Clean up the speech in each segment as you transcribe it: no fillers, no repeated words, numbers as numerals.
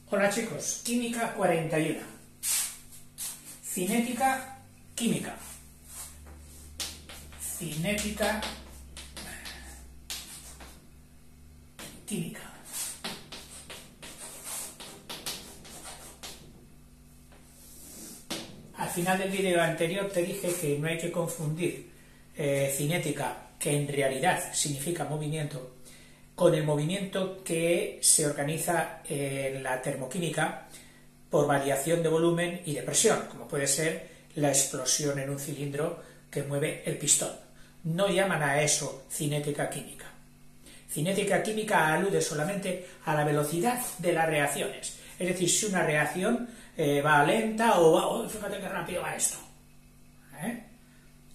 Hola chicos, Química 41. Cinética química. Cinética química. Al final del vídeo anterior te dije que no hay que confundir cinética, que en realidad significa movimiento, con el movimiento que se organiza en la termoquímica por variación de volumen y de presión, como puede ser la explosión en un cilindro que mueve el pistón. No llaman a eso cinética química. Cinética química alude solamente a la velocidad de las reacciones. Es decir, si una reacción va lenta o va... Oh, fíjate qué rápido va esto.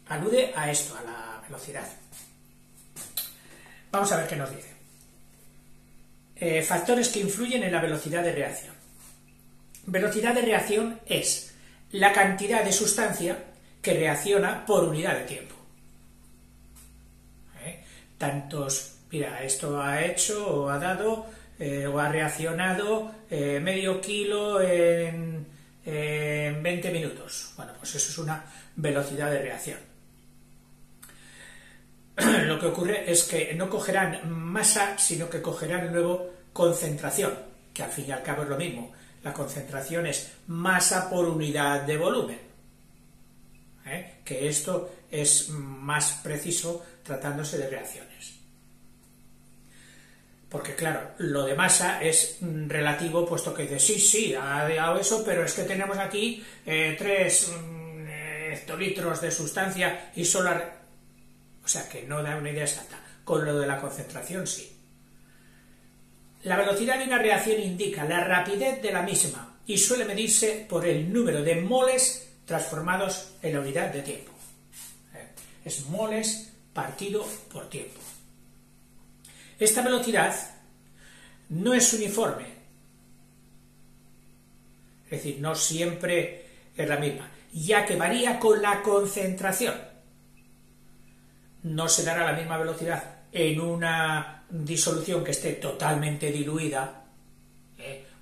Alude a esto, a la velocidad. Vamos a ver qué nos dice. Factores que influyen en la velocidad de reacción. Velocidad de reacción es la cantidad de sustancia que reacciona por unidad de tiempo. Mira, esto ha hecho o ha dado o ha reaccionado medio kilo en 20 minutos. Bueno, pues eso es una velocidad de reacción. Lo que ocurre es que no cogerán masa, sino que cogerán luego concentración, que al fin y al cabo es lo mismo. La concentración es masa por unidad de volumen. Que esto es más preciso tratándose de reacciones. Porque claro, lo de masa es relativo, puesto que dice, sí, ha dado eso, pero es que tenemos aquí 3 hectolitros de sustancia y solo... O sea, que no da una idea exacta. Con lo de la concentración, sí. La velocidad de una reacción indica la rapidez de la misma y suele medirse por el número de moles transformados en la unidad de tiempo. Es moles partido por tiempo. Esta velocidad no es uniforme. Es decir, no siempre es la misma, ya que varía con la concentración. No se dará la misma velocidad en una disolución que esté totalmente diluida,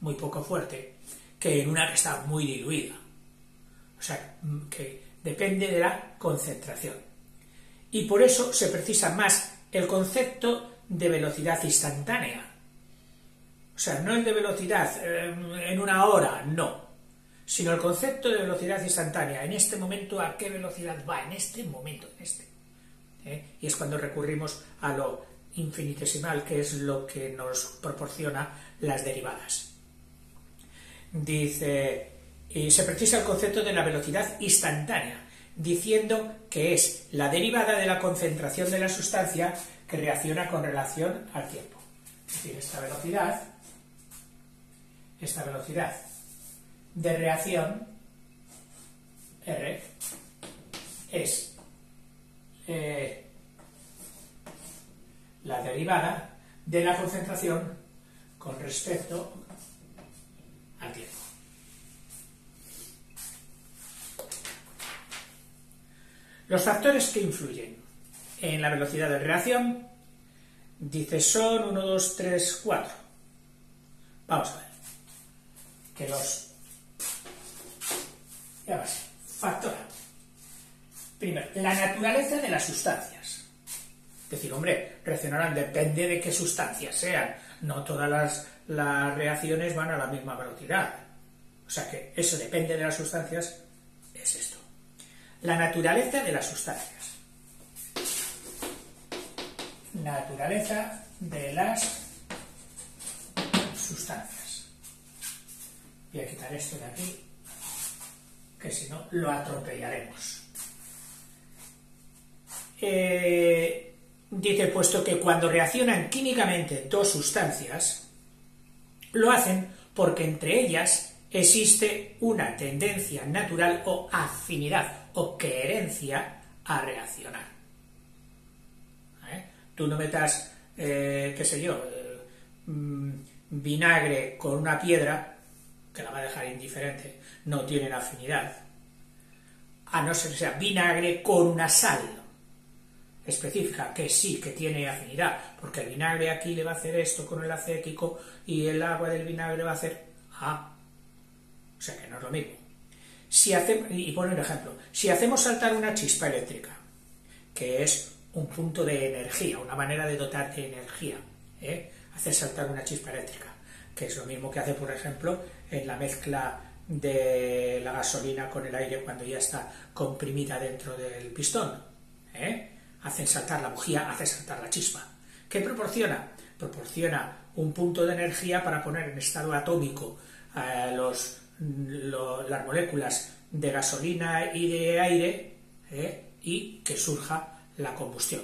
muy poco fuerte, que en una que está muy diluida. O sea, que depende de la concentración. Y por eso se precisa más el concepto de velocidad instantánea. O sea, no el de velocidad en una hora, no. Sino el concepto de velocidad instantánea. En este momento, ¿a qué velocidad va? En este momento, en este. Y es cuando recurrimos a lo infinitesimal, que es lo que nos proporciona las derivadas. Dice, y se precisa el concepto de la velocidad instantánea, diciendo que es la derivada de la concentración de la sustancia que reacciona con relación al tiempo. Es decir, esta velocidad de reacción, R, es la derivada de la concentración con respecto al tiempo. Los factores que influyen en la velocidad de reacción, dice, son 1, 2, 3, 4. Vamos a ver. Que los... Ya va. Factor A. Primero, la naturaleza de las sustancias. Es decir, hombre, reaccionarán, depende de qué sustancias sean. No todas las reacciones van a la misma velocidad. O sea que eso depende de las sustancias, es esto. La naturaleza de las sustancias. Naturaleza de las sustancias. Voy a quitar esto de aquí, que si no lo atropellaremos. Dice, puesto que cuando reaccionan químicamente dos sustancias, lo hacen porque entre ellas existe una tendencia natural o afinidad o querencia a reaccionar. Tú no metas, qué sé yo, vinagre con una piedra, que la va a dejar indiferente, no tienen afinidad, a no ser que sea vinagre con una sal específica, que sí que tiene afinidad, porque el vinagre aquí le va a hacer esto con el acético y el agua del vinagre va a hacer Ah, o sea que no es lo mismo. Y pone un ejemplo, si hacemos saltar una chispa eléctrica, que es un punto de energía, una manera de dotar de energía, hacer saltar una chispa eléctrica, que es lo mismo que hace, por ejemplo, en la mezcla de la gasolina con el aire cuando ya está comprimida dentro del pistón. Hacen saltar la bujía, hace saltar la chispa. ¿Qué proporciona? Proporciona un punto de energía para poner en estado atómico las moléculas de gasolina y de aire, y que surja la combustión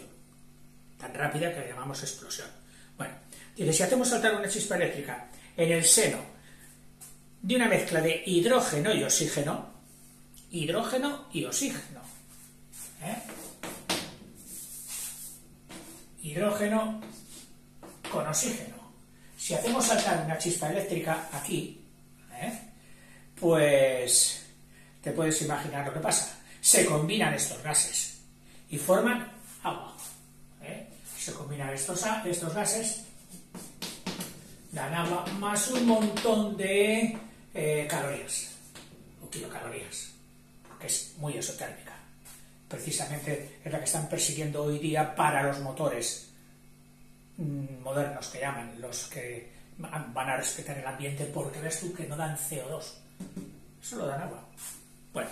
tan rápida que la llamamos explosión. Bueno, dice, si hacemos saltar una chispa eléctrica en el seno de una mezcla de hidrógeno y oxígeno, hidrógeno con oxígeno, si hacemos saltar una chispa eléctrica aquí, pues te puedes imaginar lo que pasa. Se combinan estos gases y forman agua. Se combinan estos gases, dan agua más un montón de calorías o kilocalorías, porque es muy exotérmica. Precisamente es la que están persiguiendo hoy día para los motores modernos, que llaman, los que van a respetar el ambiente, porque ves tú que no dan CO2, solo dan agua. Bueno,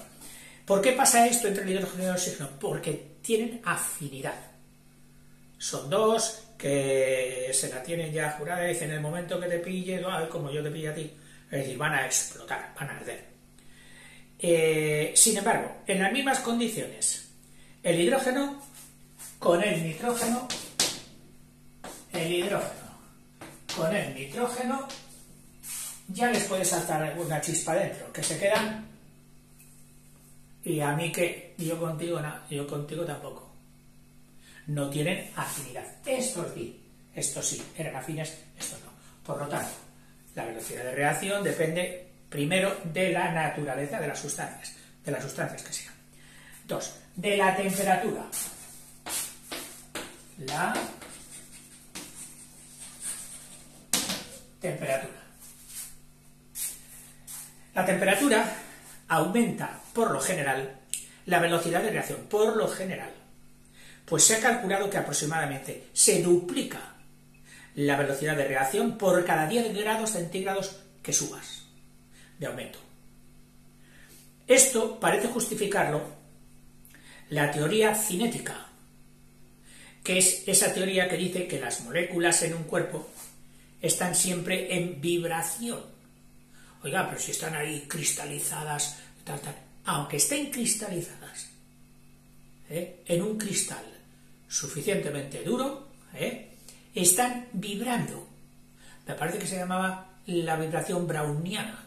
¿por qué pasa esto entre el hidrógeno y el oxígeno? Porque tienen afinidad. Son dos que se la tienen ya jurada y dicen, en el momento que te pille, como yo te pille a ti, es decir, van a explotar, van a arder. Sin embargo, en las mismas condiciones, el hidrógeno con el nitrógeno, ya les puede saltar una chispa dentro, que se quedan, y a mí que yo contigo nada, yo contigo tampoco. No tienen afinidad. Estos sí, eran afines, estos no. Por lo tanto, la velocidad de reacción depende primero de la naturaleza de las sustancias que sean. 2. De la temperatura. La temperatura aumenta, por lo general, la velocidad de reacción, por lo general. Pues se ha calculado que aproximadamente se duplica la velocidad de reacción por cada 10 grados centígrados que subas de aumento. Esto parece justificarlo la teoría cinética, que es esa teoría que dice que las moléculas en un cuerpo están siempre en vibración. Oiga, pero si están ahí cristalizadas, aunque estén cristalizadas en un cristal suficientemente duro, están vibrando. Me parece que se llamaba la vibración browniana.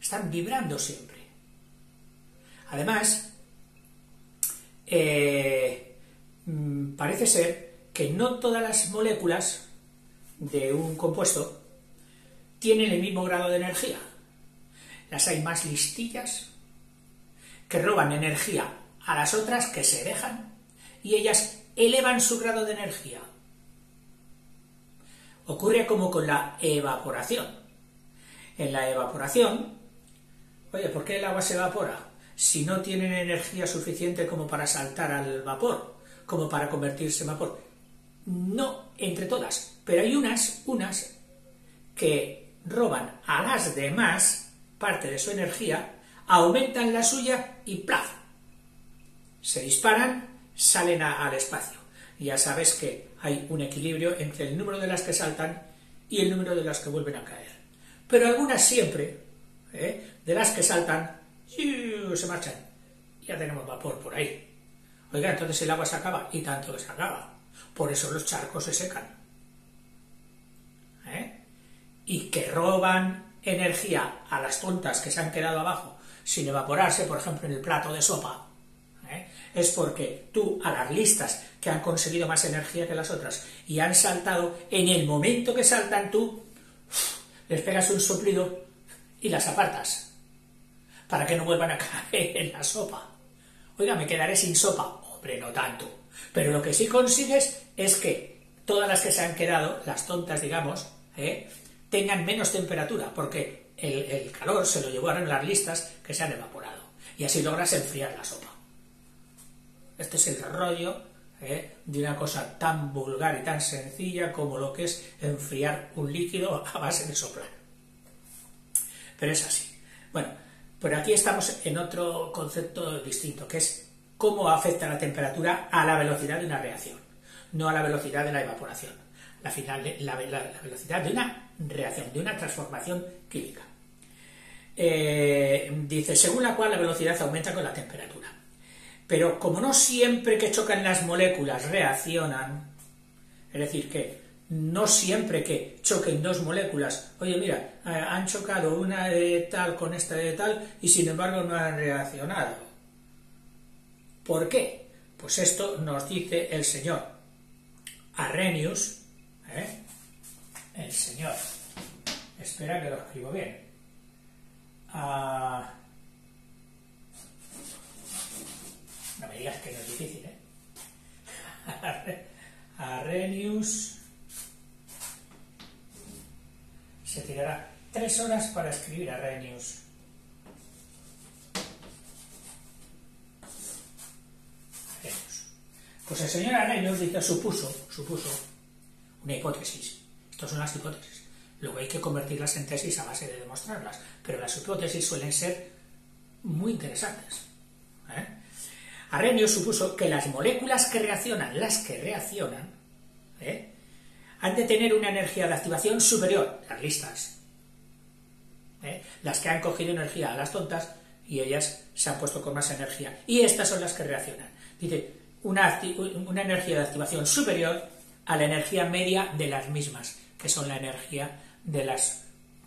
Están vibrando siempre. Además, parece ser que no todas las moléculas de un compuesto tienen el mismo grado de energía. Las hay más listillas, que roban energía a las otras, que se dejan, y ellas elevan su grado de energía. Ocurre como con la evaporación. En la evaporación, oye, ¿por qué el agua se evapora? Si no tienen energía suficiente como para saltar al vapor, como para convertirse en vapor. No entre todas, pero hay unas que roban a las demás parte de su energía, aumentan la suya y ¡plaf! Se disparan, salen al espacio. Ya sabes que hay un equilibrio entre el número de las que saltan y el número de las que vuelven a caer. Pero algunas siempre, de las que saltan, se marchan. Ya tenemos vapor por ahí. Oiga, entonces el agua se acaba, y tanto que se acaba. Por eso los charcos se secan. Y que roban energía a las tontas que se han quedado abajo sin evaporarse, por ejemplo, en el plato de sopa, es porque tú, a las listas que han conseguido más energía que las otras y han saltado, en el momento que saltan tú, les pegas un soplido y las apartas, para que no vuelvan a caer en la sopa. Oiga, me quedaré sin sopa. Hombre, no tanto. Pero lo que sí consigues es que todas las que se han quedado, las tontas, digamos, tengan menos temperatura, porque el calor se lo llevó a las listas que se han evaporado, y así logras enfriar la sopa. Este es el rollo de una cosa tan vulgar y tan sencilla como lo que es enfriar un líquido a base de soplar. Pero es así. Bueno, pero aquí estamos en otro concepto distinto, que es cómo afecta la temperatura a la velocidad de una reacción, no a la velocidad de la evaporación. La velocidad de una reacción, de una transformación química. Dice, según la cual la velocidad aumenta con la temperatura. Pero como no siempre que chocan las moléculas reaccionan, es decir, que no siempre que choquen dos moléculas, oye, mira, han chocado una de tal con esta de tal y sin embargo no han reaccionado. ¿Por qué? Pues esto nos dice el señor Arrhenius, el señor, espera que lo escribo bien, no me digas que no es difícil, Arrhenius, se tirará 3 horas para escribir Arrhenius. Pues el señor Arrhenius dice, supuso una hipótesis. Estas son las hipótesis. Luego hay que convertirlas en tesis a base de demostrarlas, pero las hipótesis suelen ser muy interesantes. Arrhenius supuso que las moléculas que reaccionan, han de tener una energía de activación superior, las listas. Las que han cogido energía a las tontas y ellas se han puesto con más energía. Y estas son las que reaccionan. Dice, una energía de activación superior a la energía media de las mismas, que son la energía de las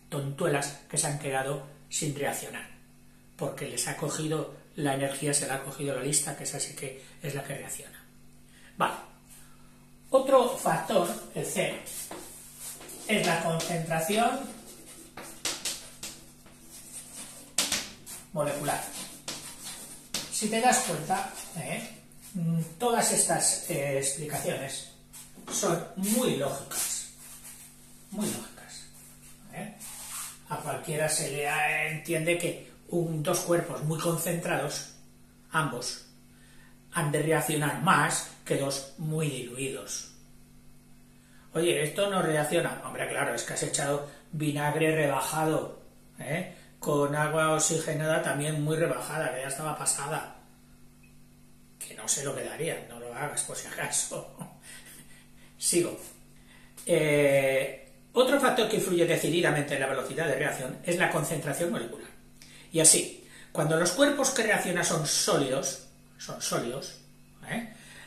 tontuelas que se han quedado sin reaccionar, porque les ha cogido la energía, se la ha cogido la lista, que es así que es la que reacciona. Vale. Otro factor, el C, es la concentración molecular. Si te das cuenta, todas estas explicaciones son muy lógicas, A cualquiera se le entiende que dos cuerpos muy concentrados, ambos, han de reaccionar más que dos muy diluidos. Oye, esto no reacciona. Hombre, claro, es que has echado vinagre rebajado, con agua oxigenada también muy rebajada, que ya estaba pasada. Que no sé lo que daría, no lo hagas por si acaso. Sigo. Otro factor que influye decididamente en la velocidad de reacción es la concentración molecular. Y así, cuando los cuerpos que reaccionan son sólidos,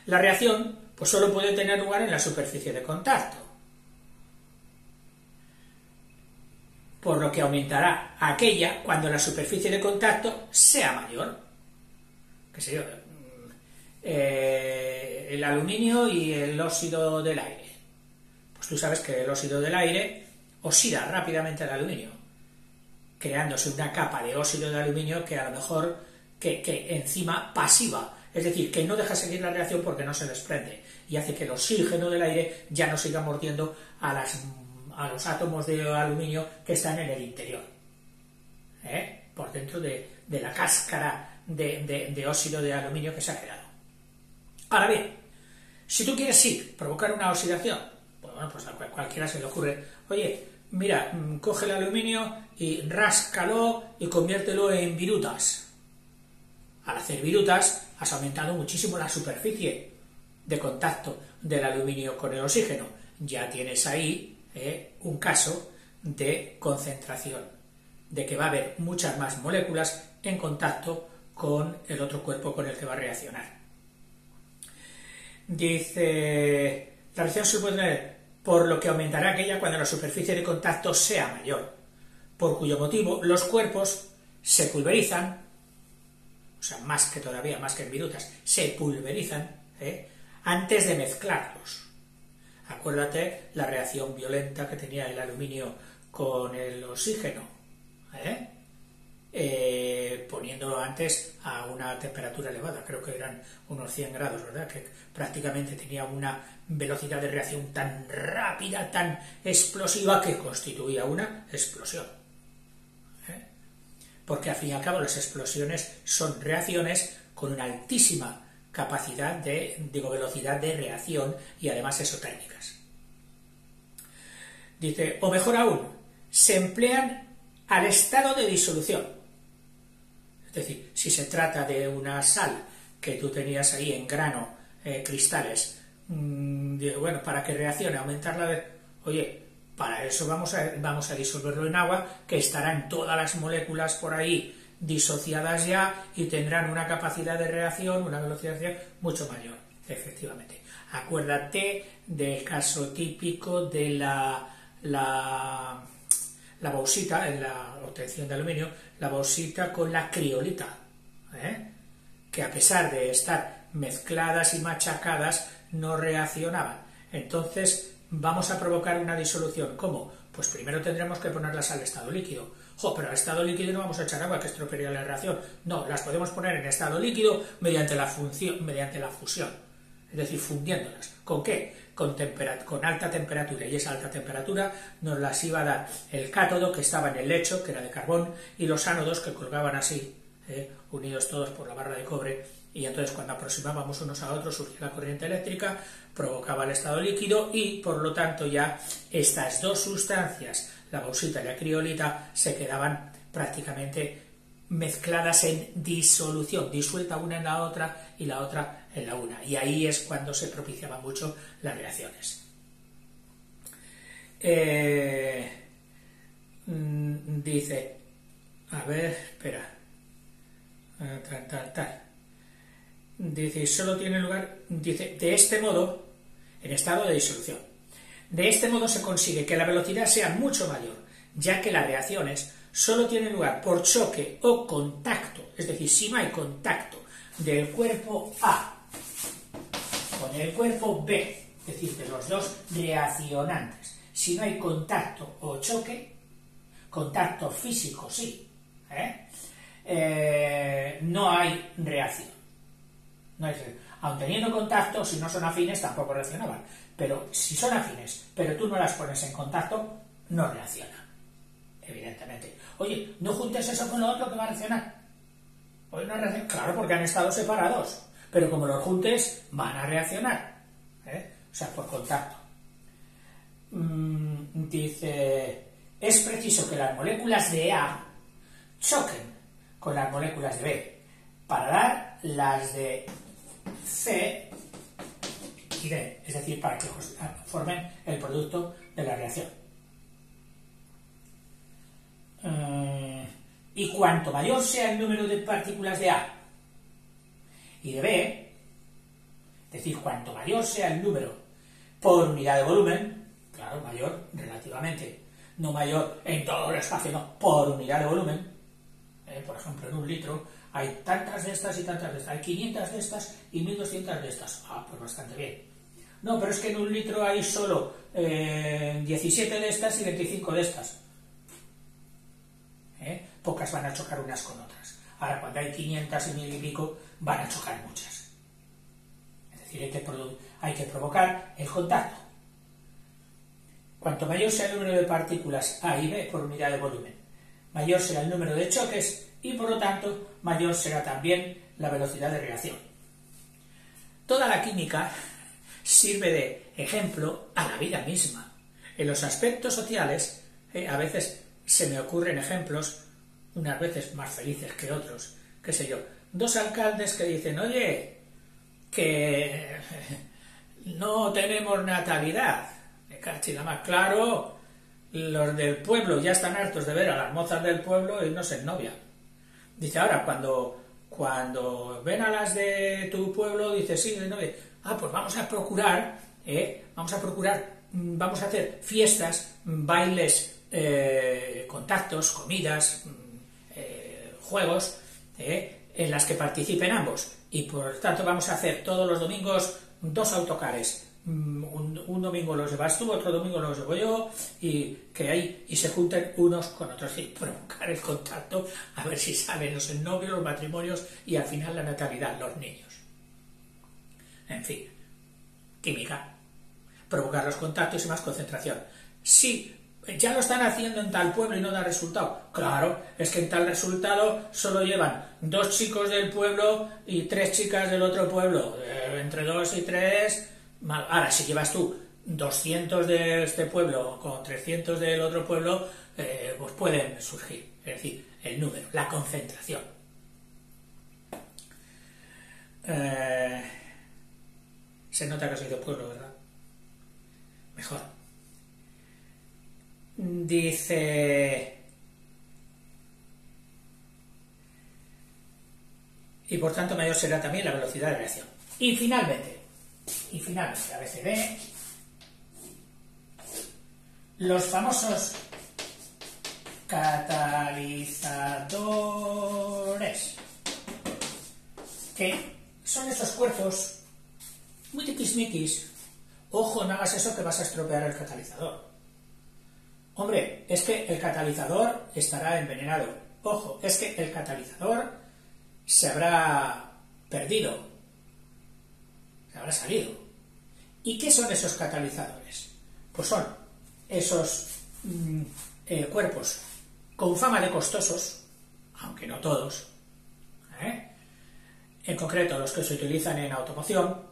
la reacción pues solo puede tener lugar en la superficie de contacto, por lo que aumentará aquella cuando la superficie de contacto sea mayor. ¿Qué sé yo? El aluminio y el óxido del aire. Pues tú sabes que el óxido del aire oxida rápidamente el aluminio, creándose una capa de óxido de aluminio que a lo mejor que encima pasiva, es decir, que no deja seguir la reacción porque no se desprende y hace que el oxígeno del aire ya no siga mordiendo a los átomos de aluminio que están en el interior, por dentro de la cáscara de óxido de aluminio que se ha quedado. Ahora bien, si tú quieres provocar una oxidación, pues a cualquiera se le ocurre, oye, mira, coge el aluminio y ráscalo y conviértelo en virutas. Al hacer virutas has aumentado muchísimo la superficie de contacto del aluminio con el oxígeno. Ya tienes ahí un caso de concentración, de que va a haber muchas más moléculas en contacto con el otro cuerpo con el que va a reaccionar. Dice, la reacción se puede tener por lo que aumentará aquella cuando la superficie de contacto sea mayor, por cuyo motivo los cuerpos se pulverizan, o sea, más que en virutas, se pulverizan antes de mezclarlos. Acuérdate la reacción violenta que tenía el aluminio con el oxígeno, poniéndolo antes a una temperatura elevada, creo que eran unos 100 grados, ¿verdad? Que prácticamente tenía una velocidad de reacción tan rápida, tan explosiva, que constituía una explosión. Porque al fin y al cabo las explosiones son reacciones con una altísima capacidad velocidad de reacción y además exotérmicas. Dice, o mejor aún, se emplean al estado de disolución. Es decir, si se trata de una sal que tú tenías ahí en grano, cristales, bueno, para que reaccione, aumentarla de... Oye, para eso vamos a disolverlo en agua, que estarán todas las moléculas por ahí disociadas ya y tendrán una capacidad de reacción, una velocidad de reacción mucho mayor, efectivamente. Acuérdate del caso típico de la bauxita, en la obtención de aluminio, la bauxita con la criolita, que a pesar de estar mezcladas y machacadas, no reaccionaban. Entonces, vamos a provocar una disolución. ¿Cómo? Pues primero tendremos que ponerlas al estado líquido. Pero al estado líquido no vamos a echar agua, que estropearía la reacción. No, las podemos poner en estado líquido mediante la fusión. Es decir, fundiéndolas. ¿Con qué? Con alta temperatura. Y esa alta temperatura nos las iba a dar el cátodo, que estaba en el lecho, que era de carbón, y los ánodos, que colgaban así, unidos todos por la barra de cobre. Y entonces cuando aproximábamos unos a otros surgía la corriente eléctrica, provocaba el estado líquido y por lo tanto ya estas dos sustancias, la bauxita y la criolita, se quedaban prácticamente mezcladas en disolución, disuelta una en la otra y la otra en la una. Y ahí es cuando se propiciaban mucho las reacciones. Dice, a ver, espera, dice, solo tiene lugar, dice, de este modo, en estado de disolución, de este modo se consigue que la velocidad sea mucho mayor, ya que las reacciones solo tienen lugar por choque o contacto, es decir, si no hay contacto del cuerpo A con el cuerpo B, es decir, de los dos reaccionantes, si no hay contacto o choque, contacto físico sí, no hay reacción. No hay reacción. Aun teniendo contacto, si no son afines tampoco reaccionaban, pero si son afines, pero tú no las pones en contacto, no reacciona, evidentemente. Oye, no juntes eso con lo otro que va a reaccionar. Oye, no reacciona. Claro, porque han estado separados, pero como los juntes, van a reaccionar, o sea, por contacto. Dice, es preciso que las moléculas de A choquen con las moléculas de B para dar las de C y D, es decir, para que formen el producto de la reacción. Y cuanto mayor sea el número de partículas de A y de B, es decir, cuanto mayor sea el número por unidad de volumen, claro, mayor relativamente, no mayor en todo el espacio, no, por unidad de volumen, por ejemplo, en un litro hay tantas de estas y tantas de estas, hay 500 de estas y 1200 de estas, pues bastante bien. No, pero es que en un litro hay solo 17 de estas y 25 de estas. Pocas van a chocar unas con otras. Ahora, cuando hay 500 y 1000 y pico, van a chocar muchas. Es decir, hay que provocar el contacto. Cuanto mayor sea el número de partículas A y B por unidad de volumen, mayor será el número de choques y, por lo tanto, mayor será también la velocidad de reacción. Toda la química sirve de ejemplo a la vida misma. En los aspectos sociales, a veces se me ocurren ejemplos, unas veces más felices que otros, qué sé yo, dos alcaldes que dicen, oye, que no tenemos natalidad, me cachila más, claro, los del pueblo ya están hartos de ver a las mozas del pueblo y no se ennovian. Dice, ahora, cuando ven a las de tu pueblo, dice, sí, de novia, pues vamos a procurar, vamos a hacer fiestas, bailes, contactos, comidas, juegos, en las que participen ambos, y por tanto vamos a hacer todos los domingos 2 autocares, un domingo los llevas tú, otro domingo los llevo yo, y que hay, y se junten unos con otros, y provocar el contacto, a ver si salen los novios, los matrimonios, y al final la natalidad, los niños. En fin, química, provocar los contactos y más concentración. Sí, ya lo están haciendo en tal pueblo y no da resultado. Claro, es que en tal resultado solo llevan 2 chicos del pueblo y 3 chicas del otro pueblo. Entre 2 y 3... Ahora, si llevas tú 200 de este pueblo con 300 del otro pueblo, pues pueden surgir. Es decir, el número, la concentración. Se nota que soy de pueblo, ¿verdad? Mejor. Dice... Y por tanto mayor será también la velocidad de reacción. Y finalmente, ABCD, los famosos catalizadores, que son esos cuerpos muy tiquismiquis. Ojo, no hagas eso que vas a estropear el catalizador. Hombre, es que el catalizador estará envenenado. Ojo, es que el catalizador se habrá perdido, se habrá salido. ¿Y qué son esos catalizadores? Pues son esos cuerpos con fama de costosos, aunque no todos, en concreto los que se utilizan en automoción,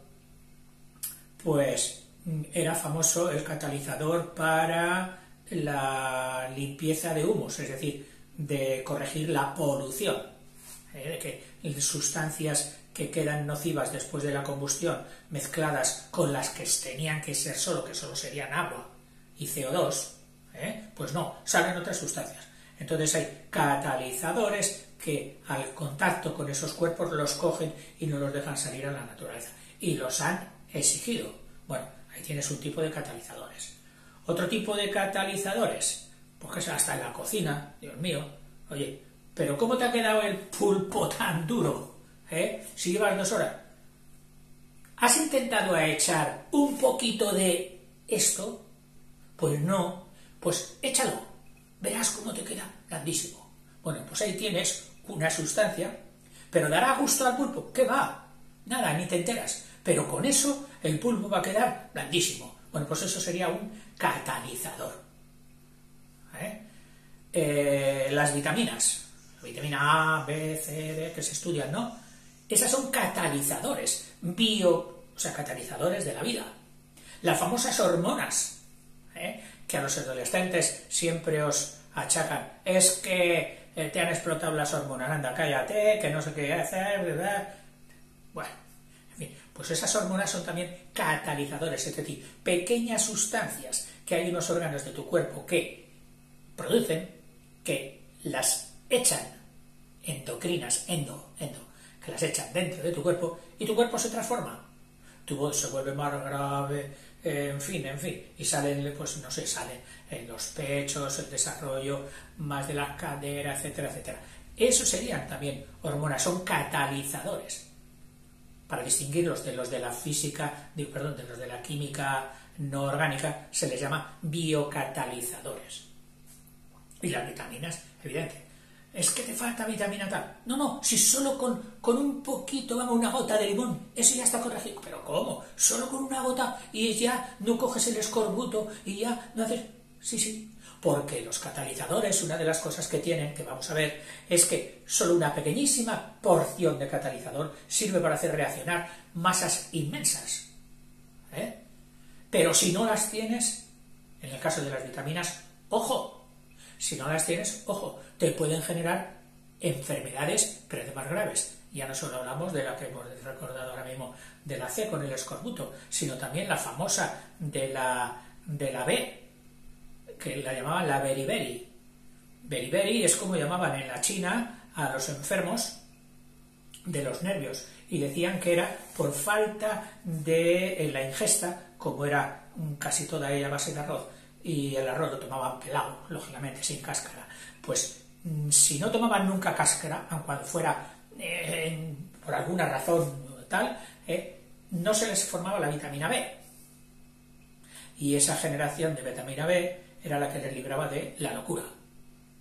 pues era famoso el catalizador para la limpieza de humos, es decir, de corregir la polución, de que sustancias que quedan nocivas después de la combustión mezcladas con las que tenían que ser solo, que solo serían agua y CO2, pues no, salen otras sustancias. Entonces hay catalizadores que al contacto con esos cuerpos los cogen y no los dejan salir a la naturaleza. Y los han exigido. Bueno, ahí tienes un tipo de catalizadores. Otro tipo de catalizadores, pues hasta en la cocina, Dios mío, oye, pero ¿cómo te ha quedado el pulpo tan duro? Si llevas 2 horas. ¿Has intentado echar un poquito de esto? Pues no, pues échalo, verás cómo te queda grandísimo. Bueno, pues ahí tienes una sustancia, pero ¿dará gusto al pulpo? ¿Qué va? Nada, ni te enteras. Pero con eso el pulpo va a quedar grandísimo. Bueno, pues eso sería un catalizador. Las vitaminas, vitamina A, B, C, D, que se estudian, ¿no? Esas son catalizadores, catalizadores de la vida. Las famosas hormonas, que a los adolescentes siempre os achacan, es que te han explotado las hormonas, anda, cállate, que no sé qué hacer, ¿verdad? Bueno, en fin, pues esas hormonas son también catalizadores, es decir, pequeñas sustancias que hay unos órganos de tu cuerpo que producen, que las echan endocrinas, que las echan dentro de tu cuerpo y tu cuerpo se transforma. Tu voz se vuelve más grave, en fin, y salen, pues no sé, salen en los pechos, el desarrollo más de la cadera, etcétera, etcétera. Eso serían también hormonas, son catalizadores. Para distinguirlos de los de la física, de los de la química no orgánica, se les llama biocatalizadores. Y las vitaminas, evidente. ¿Es que te falta vitamina tal? No, si solo con un poquito, una gota de limón, eso ya está corregido. ¿Pero cómo? ¿Solo con una gota y ya no coges el escorbuto y ya no haces...? Sí, porque los catalizadores, una de las cosas que tienen, que vamos a ver, es que solo una pequeñísima porción de catalizador sirve para hacer reaccionar masas inmensas. Pero si no las tienes, en el caso de las vitaminas, ojo, si no las tienes, ojo, te pueden generar enfermedades, pero de más graves. Ya no solo hablamos de la que hemos recordado ahora mismo, de la C con el escorbuto, sino también la famosa de la B, que la llamaban la beriberi. Beriberi es como llamaban en la China a los enfermos de los nervios, y decían que era por falta de la ingesta, como era casi toda ella a base de arroz, y el arroz lo tomaban pelado, lógicamente, sin cáscara. Pues si no tomaban nunca cáscara, aun cuando fuera por alguna razón tal, no se les formaba la vitamina B. y esa generación de vitamina B era la que les libraba de la locura,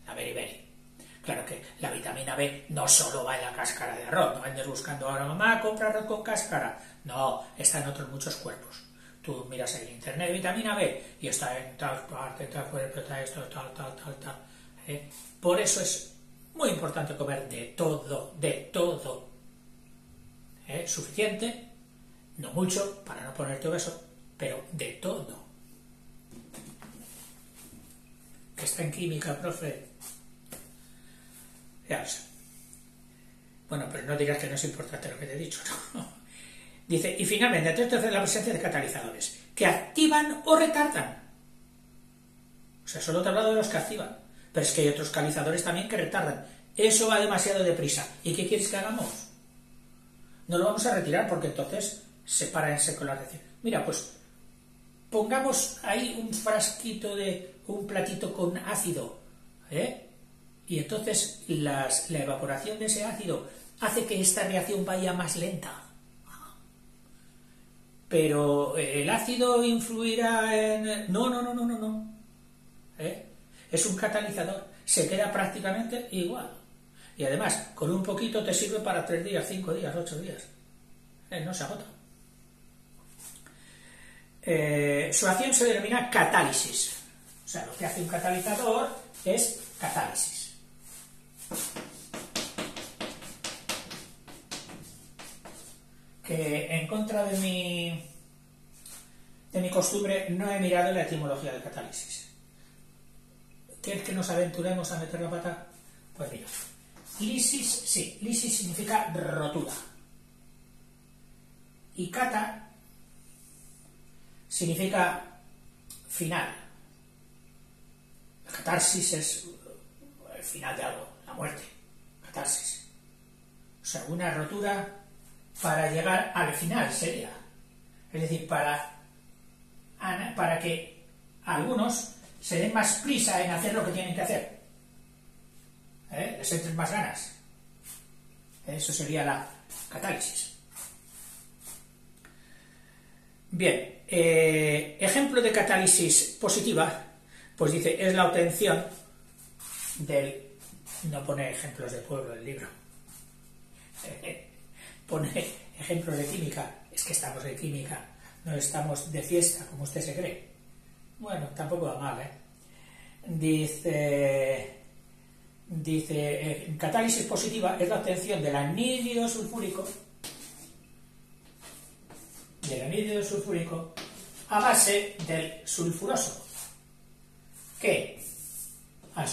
la beriberi. Claro que la vitamina B no solo va en la cáscara de arroz, no andes buscando ahora, mamá, compra arroz con cáscara. No, está en otros muchos cuerpos. Tú miras ahí en internet vitamina B y está en tal parte, tal cuerpo, tal esto, tal. Por eso es muy importante comer de todo. Suficiente, no mucho para no ponerte obeso, pero de todo. Que está en química, profe. Ya lo sé. Bueno, pero no digas que no es importante lo que te he dicho, ¿no? Dice, y finalmente, 3/3 la presencia de catalizadores, que activan o retardan. O sea, solo te he hablado de los que activan, pero es que hay otros catalizadores también que retardan. Eso va demasiado deprisa. ¿Y qué quieres que hagamos? No lo vamos a retirar porque entonces se para en seco la reacción. Mira, pues pongamos ahí un frasquito un platito con ácido, y entonces la evaporación de ese ácido hace que esta reacción vaya más lenta. Pero el ácido influirá en... No. Es un catalizador, se queda prácticamente igual. Y además, con un poquito te sirve para 3 días, 5 días, 8 días. No se agota. Su acción se denomina catálisis. O sea, lo que hace un catalizador es catálisis. Que en contra de mi costumbre no he mirado la etimología del catálisis. ¿Quieres que nos aventuremos a meter la pata? Pues mira, lisis, sí, lisis significa rotura. Y cata significa final. La catarsis es el final de algo, la muerte. Catarsis. O sea, una rotura para llegar al final sería. Es decir, para que algunos se den más prisa en hacer lo que tienen que hacer. Les entren más ganas. Eso sería la catálisis. Bien, ejemplo de catálisis positiva, pues dice, es la obtención del... No pone ejemplos de pueblo del libro. Pone ejemplos de química. Es que estamos de química, no estamos de fiesta, como usted se cree. Bueno, tampoco va mal, Dice, catálisis positiva es la obtención del anhídrido sulfúrico a base del sulfuroso, que al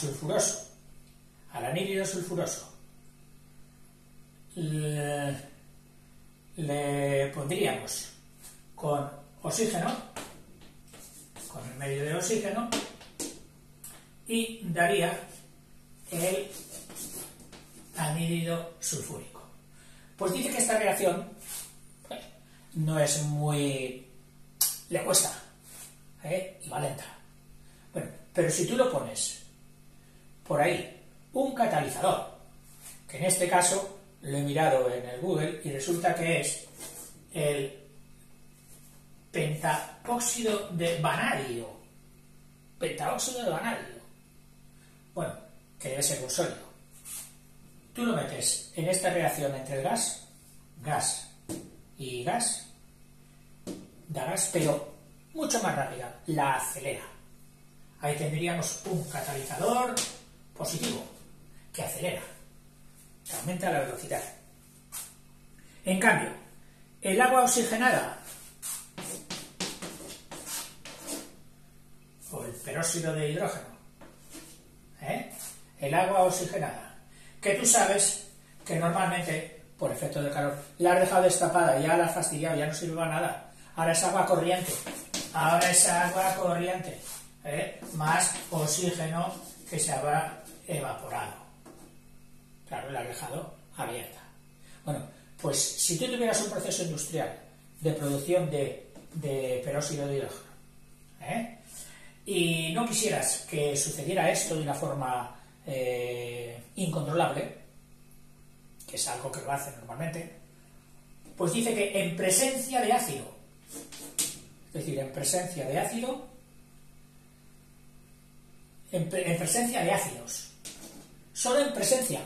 anhídrido sulfuroso le pondríamos con oxígeno, con el medio de oxígeno, y daría el anhídrido sulfúrico. Pues dice que esta reacción no es muy... le cuesta, y va lenta. Bueno, pero si tú lo pones por ahí, un catalizador, que en este caso lo he mirado en el Google y resulta que es el pentaóxido de vanadio. Bueno, que debe ser un sólido. Tú lo metes en esta reacción entre el gas y gas, da gas, pero mucho más rápida, la acelera. Ahí tendríamos un catalizador positivo que acelera, que aumenta la velocidad. En cambio, el agua oxigenada o el peróxido de hidrógeno, el agua oxigenada, que tú sabes que normalmente, por efecto de calor, la has dejado destapada, ya la has fastidiado, ya no sirve para nada. Ahora es agua corriente, más oxígeno que se habrá evaporado. Claro, la has dejado abierta. Bueno, pues si tú tuvieras un proceso industrial de producción de peróxido de hidrógeno, y no quisieras que sucediera esto de una forma incontrolable, que es algo que lo hace normalmente, pues dice que en presencia de ácido, es decir, en presencia de ácido, en presencia de ácidos, solo en presencia,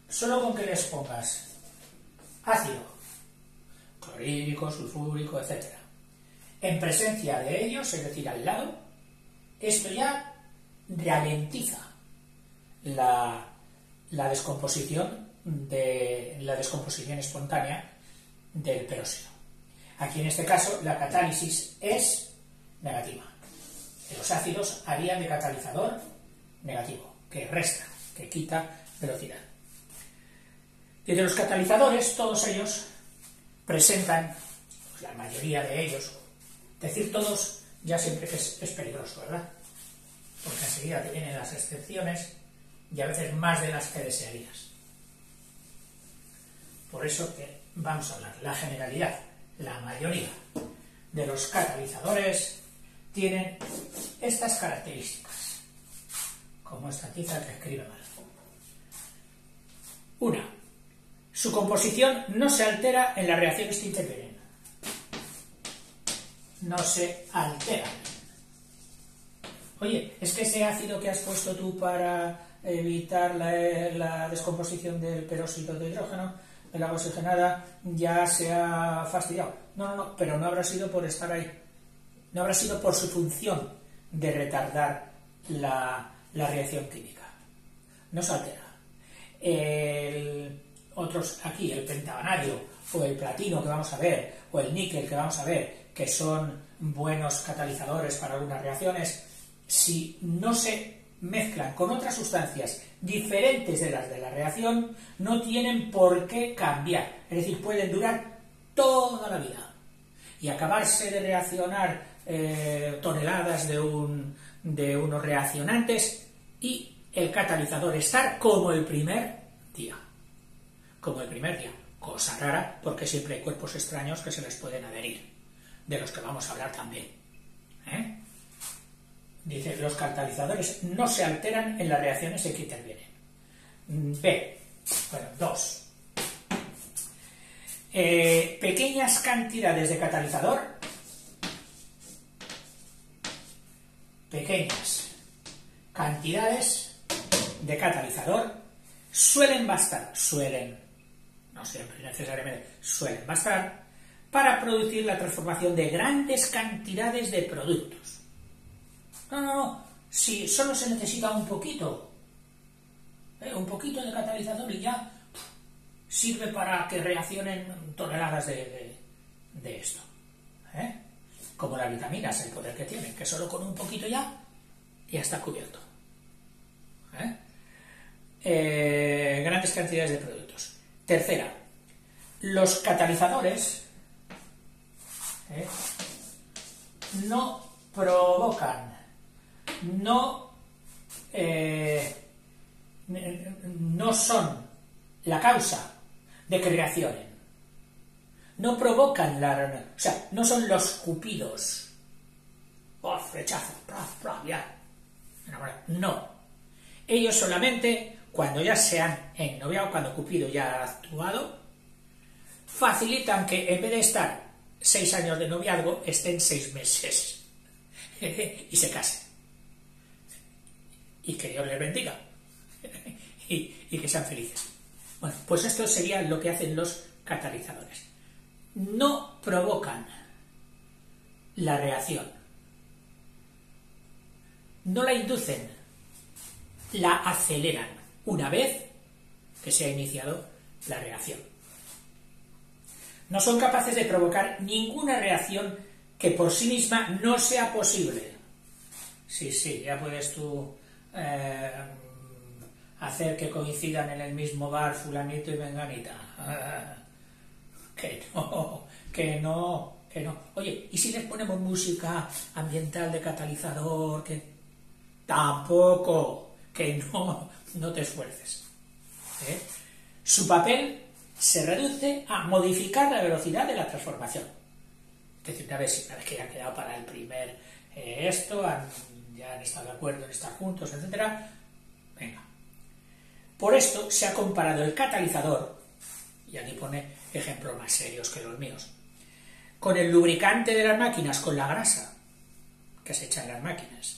solo con que les pongas ácido, clorhídrico, sulfúrico, etc. En presencia de ellos, es decir, al lado, esto ya ralentiza la descomposición espontánea del peróxido. Aquí en este caso la catálisis es negativa. Los ácidos harían de catalizador negativo, que resta, que quita velocidad. Y de los catalizadores, todos ellos presentan, pues la mayoría de ellos, decir todos ya siempre es peligroso, ¿verdad? Porque enseguida te vienen las excepciones y a veces más de las que desearías. Por eso que vamos a hablar, la generalidad, la mayoría de los catalizadores tienen estas características, como esta tiza que escribe mal. Una, su composición no se altera en las reacciones que intervienen. No se alteran. Oye, es que ese ácido que has puesto tú para evitar la descomposición del peróxido de hidrógeno, el agua oxigenada, ya se ha fastidiado. No, pero no habrá sido por estar ahí. No habrá sido por su función de retardar la reacción química. No se altera. Otros aquí, el pentavanadio, o el platino que vamos a ver, o el níquel que vamos a ver, que son buenos catalizadores para algunas reacciones, si no se mezclan con otras sustancias diferentes de las de la reacción, no tienen por qué cambiar. Es decir, pueden durar toda la vida y acabarse de reaccionar toneladas de unos reaccionantes y el catalizador estar como el primer día. Como el primer día. Cosa rara, porque siempre hay cuerpos extraños que se les pueden adherir, de los que vamos a hablar también. Dice, los catalizadores no se alteran en las reacciones en que intervienen. Dos. Pequeñas cantidades de catalizador, suelen bastar, no siempre necesariamente, suelen bastar para producir la transformación de grandes cantidades de productos. No, si solo se necesita un poquito de catalizador y ya sirve para que reaccionen toneladas de esto. Como las vitaminas, el poder que tienen, que solo con un poquito ya está cubierto. Grandes cantidades de productos. Tercera, los catalizadores no provocan, no son la causa de que reaccionen. No provocan o sea, no son los cupidos. Rechazo, ya. No. Ellos solamente, cuando ya se han ennoviado, cuando Cupido ya ha actuado, facilitan que en vez de estar 6 años de noviazgo, estén 6 meses y se casen. Y que Dios les bendiga y que sean felices. Bueno, pues esto sería lo que hacen los catalizadores. No provocan la reacción, no la inducen, la aceleran una vez que se ha iniciado la reacción. No son capaces de provocar ninguna reacción que por sí misma no sea posible. Sí, ya puedes tú hacer que coincidan en el mismo bar fulanito y menganita. Que no. Oye, ¿y si les ponemos música ambiental de catalizador? Que tampoco, que no te esfuerces. Su papel se reduce a modificar la velocidad de la transformación. Es decir, una vez que ya han quedado para el primer ya han estado de acuerdo en estar juntos, etc. Venga. Por esto se ha comparado el catalizador, y aquí pone ejemplos más serios que los míos, con el lubricante de las máquinas, con la grasa que se echa en las máquinas.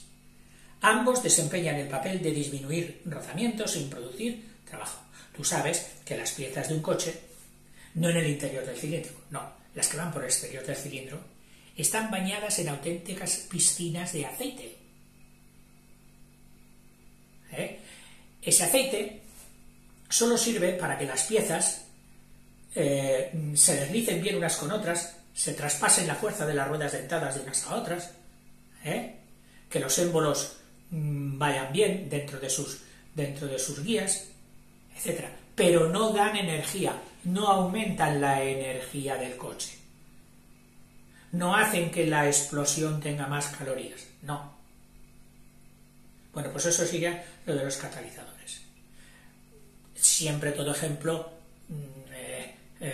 Ambos desempeñan el papel de disminuir rozamientos sin producir trabajo. Tú sabes que las piezas de un coche, no en el interior del cilindro, no, las que van por el exterior del cilindro, están bañadas en auténticas piscinas de aceite. Ese aceite solo sirve para que las piezas se deslicen bien unas con otras, se traspasen la fuerza de las ruedas dentadas de unas a otras, que los émbolos vayan bien dentro de sus guías, etc. Pero no dan energía, no aumentan la energía del coche, no hacen que la explosión tenga más calorías, no. Bueno, pues eso sería lo de los catalizadores. Siempre todo ejemplo,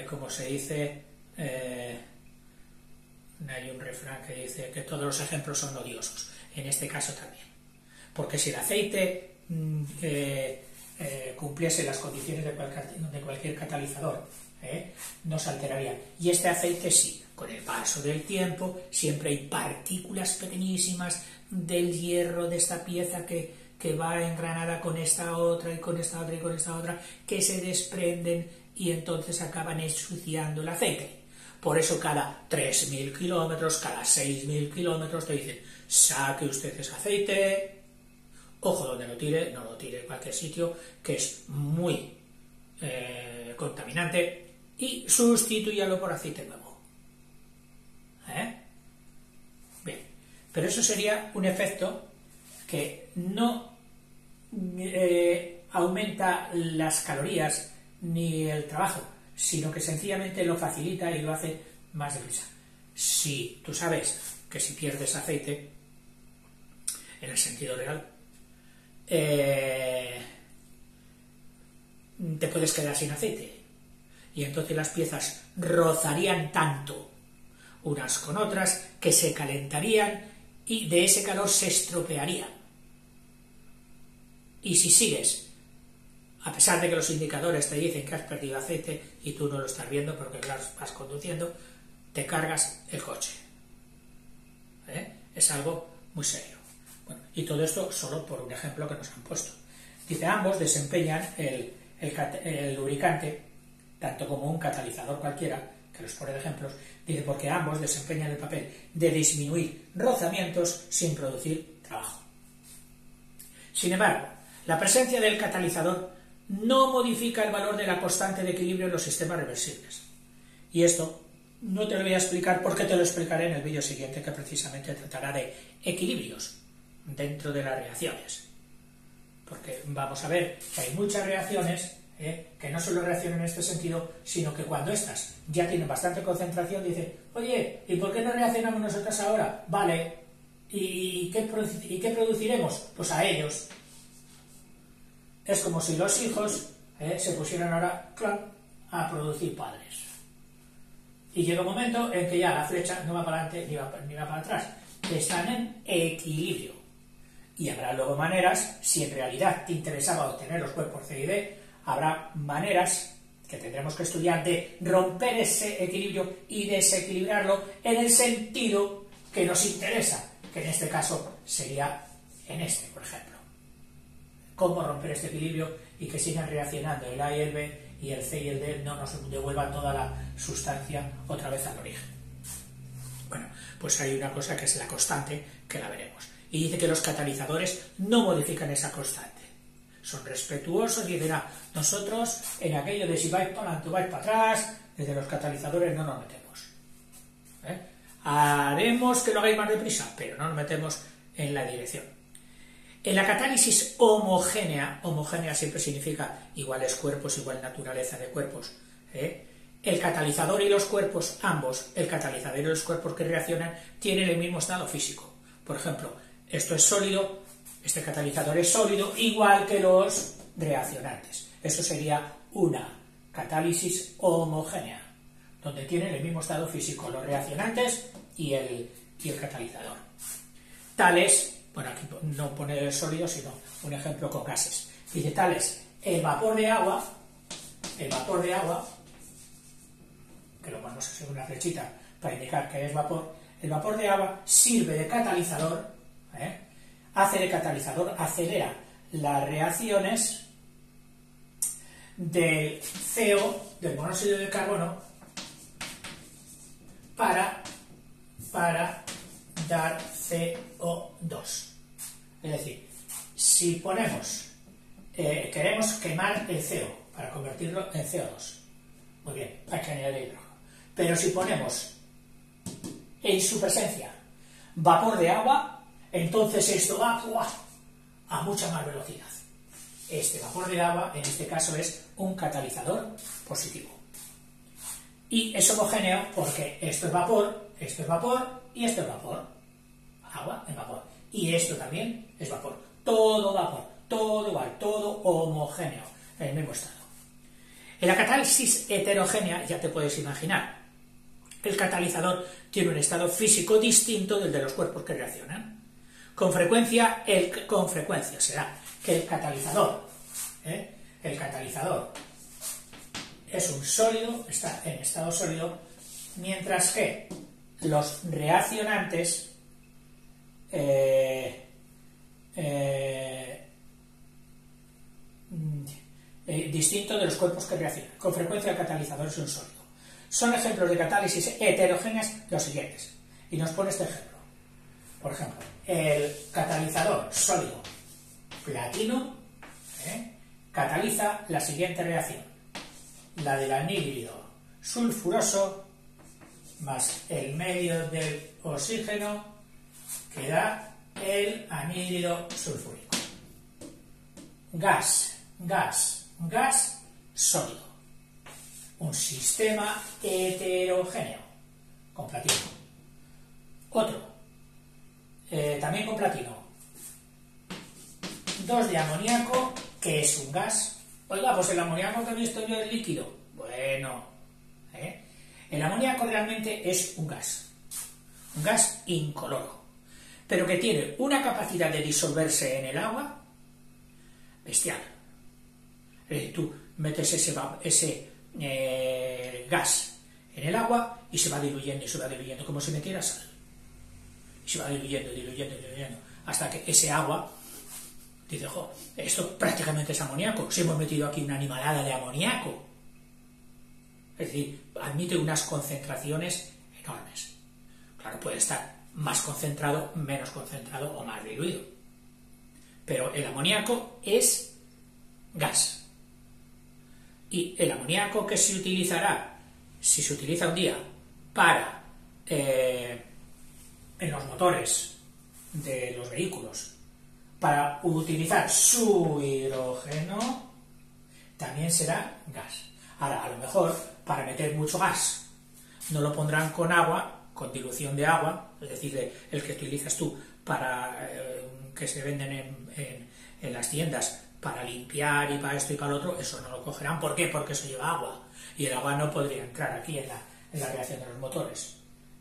como se dice, hay un refrán que dice que todos los ejemplos son odiosos, en este caso también. Porque si el aceite cumpliese las condiciones de cualquier catalizador, no se alteraría. Y este aceite sí, con el paso del tiempo, siempre hay partículas pequeñísimas del hierro de esta pieza que va engranada con esta otra y con esta otra y con esta otra, que se desprenden y entonces acaban ensuciando el aceite. Por eso cada 3.000 kilómetros, cada 6.000 kilómetros te dicen, saque usted ese aceite, ojo donde lo tire, no lo tire en cualquier sitio, que es muy contaminante, y sustitúyalo por aceite nuevo. Bien, pero eso sería un efecto que no aumenta las calorías ni el trabajo, sino que sencillamente lo facilita y lo hace más deprisa. Si tú sabes que si pierdes aceite, en el sentido real, te puedes quedar sin aceite, y entonces las piezas rozarían tanto unas con otras que se calentarían y de ese calor se estropearían. Y si sigues, a pesar de que los indicadores te dicen que has perdido aceite y tú no lo estás viendo porque claro, vas conduciendo, te cargas el coche. Es algo muy serio. Bueno, y todo esto solo por un ejemplo que nos han puesto. Dice, ambos desempeñan el lubricante, tanto como un catalizador cualquiera, que los pone de ejemplos, dice, porque ambos desempeñan el papel de disminuir rozamientos sin producir trabajo. Sin embargo, la presencia del catalizador no modifica el valor de la constante de equilibrio en los sistemas reversibles. Y esto no te lo voy a explicar porque te lo explicaré en el vídeo siguiente, que precisamente tratará de equilibrios dentro de las reacciones. Porque vamos a ver que hay muchas reacciones que no solo reaccionan en este sentido, sino que cuando estas ya tienen bastante concentración, dicen, oye, ¿y por qué no reaccionamos nosotras ahora? Vale, ¿y qué produciremos? Pues a ellos. Es como si los hijos se pusieran ahora, claro, a producir padres. Y llega un momento en que ya la flecha no va para adelante ni va para atrás. Están en equilibrio. Y habrá luego maneras, si en realidad te interesaba obtener los cuerpos C y D, habrá maneras que tendremos que estudiar de romper ese equilibrio y desequilibrarlo en el sentido que nos interesa, que en este caso sería en este, por ejemplo. Cómo romper este equilibrio y que sigan reaccionando el A y el B y el C y el D no nos devuelvan toda la sustancia otra vez al origen. Bueno, pues hay una cosa que es la constante, que la veremos. Y dice que los catalizadores no modifican esa constante. Son respetuosos y dicen, nosotros en aquello de si vais para adelante o vais para atrás, desde los catalizadores no nos metemos. Haremos que lo hagáis más deprisa, pero no nos metemos en la dirección. En la catálisis homogénea, homogénea siempre significa iguales cuerpos, igual naturaleza de cuerpos, el catalizador y los cuerpos, ambos, el catalizador y los cuerpos que reaccionan, tienen el mismo estado físico. Por ejemplo, esto es sólido, este catalizador es sólido, igual que los reaccionantes. Eso sería una catálisis homogénea, donde tienen el mismo estado físico los reaccionantes y el catalizador. Tales, bueno, aquí no pone sólido, sino un ejemplo con gases. Dice tales, el vapor de agua, que lo ponemos así en una flechita, para indicar que es vapor. El vapor de agua sirve de catalizador, hace de catalizador, acelera las reacciones del CO, del monóxido de carbono, para dar CO2. Es decir, si ponemos, queremos quemar el CO para convertirlo en CO2, muy bien, hay que añadir hidrógeno. Pero si ponemos en su presencia vapor de agua, entonces esto va a mucha más velocidad. Este vapor de agua, en este caso, es un catalizador positivo. Y es homogéneo porque esto es vapor y esto es vapor. Agua en vapor. Y esto también es vapor. Todo vapor, todo igual, todo homogéneo, en el mismo estado. En la catálisis heterogénea, ya te puedes imaginar, el catalizador tiene un estado físico distinto del de los cuerpos que reaccionan. Con frecuencia será que el catalizador es un sólido, está en estado sólido, mientras que los reaccionantes distinto de los cuerpos que reaccionan. Con frecuencia el catalizador es un sólido. Son ejemplos de catálisis heterogéneas los siguientes. Y nos pone este ejemplo. Por ejemplo, el catalizador sólido platino cataliza la siguiente reacción. La del anhídrido sulfuroso más el medio del oxígeno que da el anhídrido sulfúrico. Gas sólido. Un sistema heterogéneo con platino. Otro, también con platino. 2 de amoníaco, que es un gas. Oiga, pues el amoníaco que he visto yo es líquido. Bueno, el amoníaco realmente es un gas incoloro, pero que tiene una capacidad de disolverse en el agua bestial. Tú metes ese gas en el agua y se va diluyendo como si metieras sal. Y se va diluyendo, hasta que ese agua dice, jo, esto prácticamente es amoníaco, si hemos metido aquí una animalada de amoníaco. Es decir, admite unas concentraciones enormes. Claro, puede estar más concentrado, menos concentrado o más diluido. Pero el amoníaco es gas. Y el amoníaco que se utilizará, si se utiliza un día para en los motores de los vehículos, para utilizar su hidrógeno, también será gas. Ahora, a lo mejor, para meter mucho gas, no lo pondrán con agua, con dilución de agua, es decir, el que utilizas tú para que se venden en las tiendas para limpiar y para esto y para lo otro, eso no lo cogerán. ¿Por qué? Porque eso lleva agua, y el agua no podría entrar aquí en la reacción de los motores.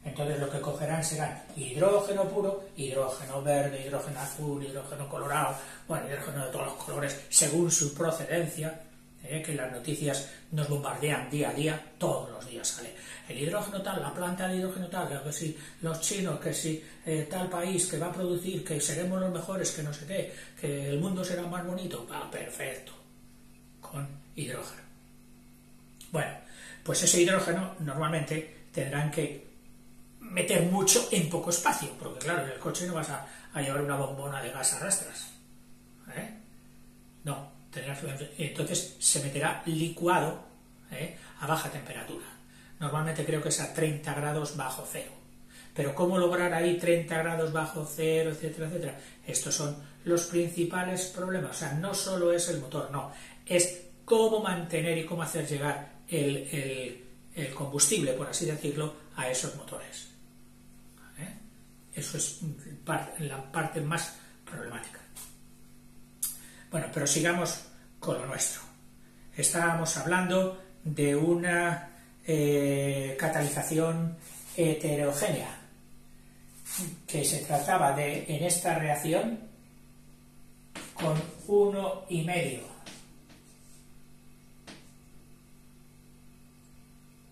Entonces lo que cogerán será hidrógeno puro, hidrógeno verde, hidrógeno azul, hidrógeno colorado, bueno, hidrógeno de todos los colores, según su procedencia, que las noticias nos bombardean día a día, todos los días sale el hidrógeno tal, la planta de hidrógeno tal, que si los chinos, que si tal país que va a producir, que seremos los mejores, que no sé qué, que el mundo será más bonito, perfecto, con hidrógeno. Bueno, pues ese hidrógeno normalmente tendrán que meter mucho en poco espacio, porque claro, en el coche no vas a llevar una bombona de gas a rastras, no, entonces se meterá licuado a baja temperatura. Normalmente creo que es a 30 grados bajo cero. Pero ¿cómo lograr ahí 30 grados bajo cero, etcétera, etcétera? Estos son los principales problemas. O sea, no solo es el motor, no. Es cómo mantener y cómo hacer llegar el combustible, por así decirlo, a esos motores. Eso es la parte más problemática. Bueno, pero sigamos con lo nuestro. Estábamos hablando de una catalización heterogénea, que se trataba de, en esta reacción, con 1,5.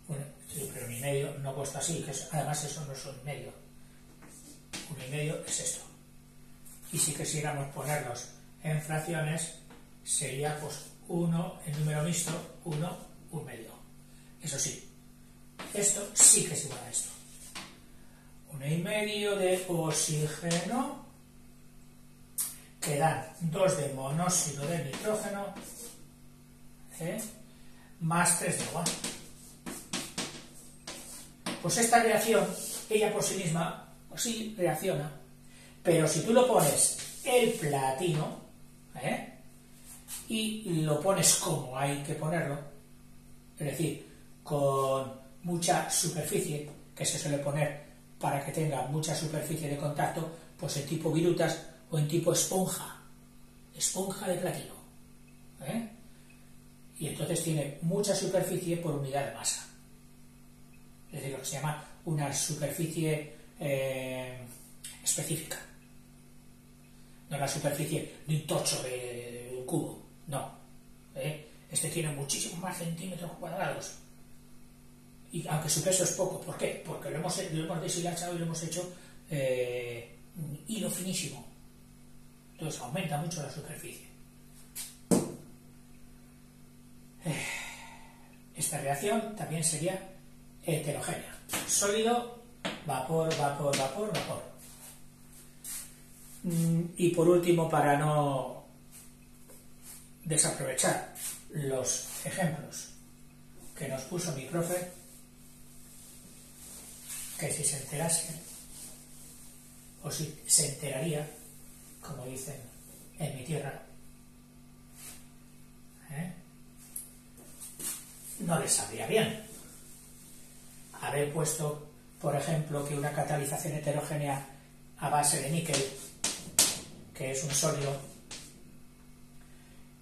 Bueno, sí, pero 1,5 no puesto así, que además eso no es 1,5. 1,5 es esto. Y si quisiéramos ponerlos en fracciones, sería pues 1 en número mixto, 1, 1,5. Eso sí, esto sí que es igual a esto. 1,5 de oxígeno, que dan 2 de monóxido de nitrógeno, más 3 de agua. Pues esta reacción, ella por sí misma, pues sí reacciona, pero si tú lo pones el platino, y lo pones como hay que ponerlo, es decir, con mucha superficie, que se suele poner para que tenga mucha superficie de contacto, pues en tipo virutas o en tipo esponja de platino, y entonces tiene mucha superficie por unidad de masa, es decir, lo que se llama una superficie específica, no la superficie de un tocho de un cubo, no, este tiene muchísimos más centímetros cuadrados, y aunque su peso es poco. ¿Por qué? Porque lo hemos deshilachado y lo hemos hecho hilo finísimo, entonces aumenta mucho la superficie. Esta reacción también sería heterogénea, sólido, vapor, vapor, vapor, vapor. Y por último, para no desaprovechar los ejemplos que nos puso mi profe, que si se enterase, o si se enteraría, como dicen en mi tierra, no les sabría bien haber puesto, por ejemplo, que una catalización heterogénea a base de níquel, que es un sólido,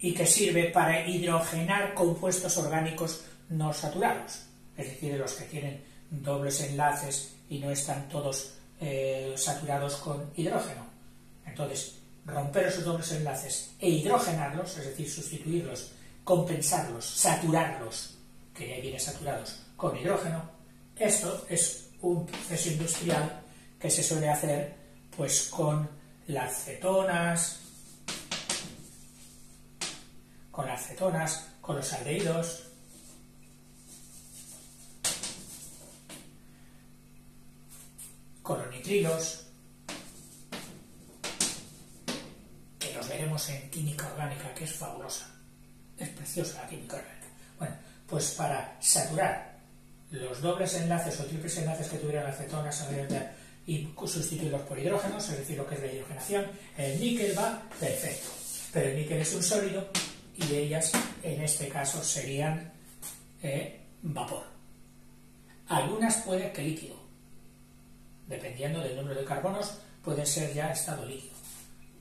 y que sirve para hidrogenar compuestos orgánicos no saturados, es decir, de los que tienen dobles enlaces y no están todos saturados con hidrógeno. Entonces, romper esos dobles enlaces e hidrogenarlos, es decir, sustituirlos, compensarlos, saturarlos, que ya vienen saturados, con hidrógeno, esto es un proceso industrial que se suele hacer pues con las cetonas, con los aldehídos, con los nitrilos, que los veremos en química orgánica, que es fabulosa, es preciosa la química orgánica. Bueno, pues para saturar los dobles enlaces o triples enlaces que tuvieran las cetonas y sustituirlos por hidrógenos, es decir, lo que es la hidrogenación, el níquel va perfecto, pero el níquel es un sólido y ellas en este caso serían vapor. Algunas pueden que líquido, dependiendo del número de carbonos, pueden ser ya estado líquido,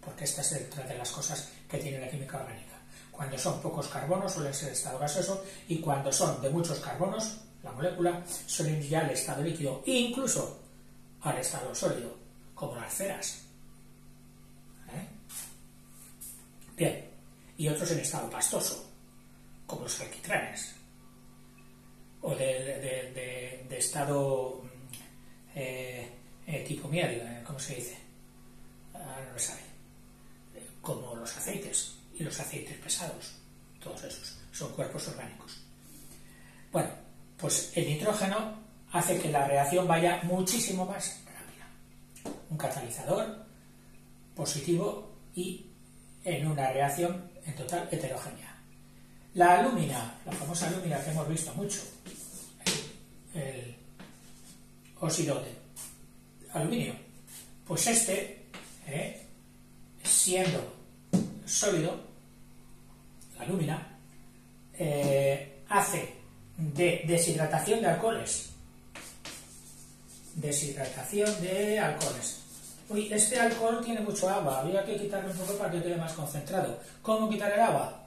porque esta es otra de las cosas que tiene la química orgánica. Cuando son pocos carbonos suelen ser estado gaseoso, y cuando son de muchos carbonos, la molécula, suelen ir ya al estado líquido, e incluso al estado sólido, como las ceras. Bien, y otros en estado pastoso, como los alquitranes, o de estado tipo medio, ¿cómo se dice? No me sale. Como los aceites y los aceites pesados, todos esos son cuerpos orgánicos. Bueno, pues el nitrógeno hace que la reacción vaya muchísimo más rápida. Un catalizador positivo y en una reacción en total heterogénea. La alúmina, la famosa alúmina que hemos visto mucho, el óxido de aluminio, pues este, siendo sólido, la alúmina, hace de deshidratación de alcoholes. Deshidratación de alcoholes. Uy, este alcohol tiene mucho agua, habría que quitarle un poco para que quede más concentrado. ¿Cómo quitar el agua?